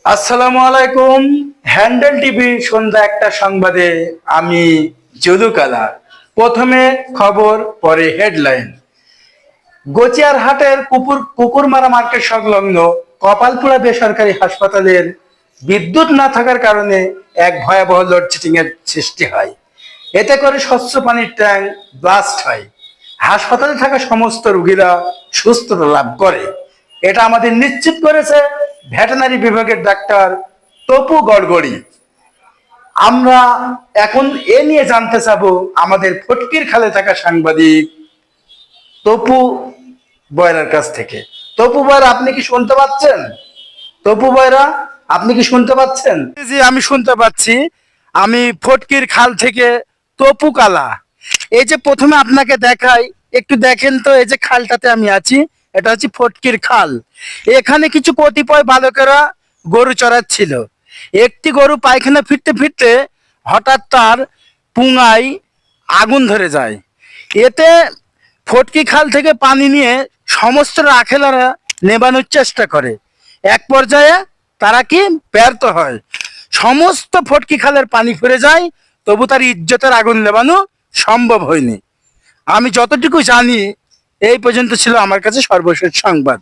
আসসালামু আলাইকুম। Handle TV সন্ধ্যা একটা সংবাদে আমি জুলুকালা। প্রথমে খবর, পরে হেডলাইন। গচিয়ারহাটের কুকুরমারা মার্কেট সংলগ্ন কপালপুরা বেসরকারি হাসপাতালের বিদ্যুৎ না থাকার কারণে এক ভয়াবহ লোডশেডিং এর সৃষ্টি হয়। এতে করে স্বচ্ছ পানির ট্যাঙ্ক ব্লাস্ট হয়। হাসপাতালে থাকা সমস্ত রোগীরা সুস্থতা লাভ করে। এটা আমাদের নিশ্চিত করেছে ভেটেরিনারি বিভাগের ডাক্তার তপু গড়গড়ি। আমরা এখন এ নিয়ে জানতে চাবো আমাদের ফটকির খালে থাকা সাংবাদিক তপু বয়রার কাছ থেকে। তপু বয়রা, আপনি কি শুনতে পাচ্ছেন? তপু বয়রা, আপনি কি শুনতে পাচ্ছেন? জি, আমি শুনতে পাচ্ছি। আমি ফটকির খাল থেকে তপু কালা। এই যে প্রথমে আপনাকে দেখাই, একটু দেখেন তো, এই যে খালটাতে আমি আছি, এটা হচ্ছে ফটকির খাল। এখানে কিছু কতিপয় বালকেরা গরু চড়াচ্ছিল। একটি গরু পায়খানা ফিরতে ফিরতে হঠাৎ তার পুঙায় আগুন ধরে যায়। এতে ফটকি খাল থেকে পানি নিয়ে সমস্ত রাখেলারা নেবানোর চেষ্টা করে। এক পর্যায়ে তারা কি ব্যর্থ হয়, সমস্ত ফটকি খালের পানি ফিরে যায়, তবু তার ইজ্জতের আগুন নেবানো সম্ভব হয়নি। আমি যতটুকু জানি এই পর্যন্ত ছিল আমার কাছে সর্বশেষ সংবাদ।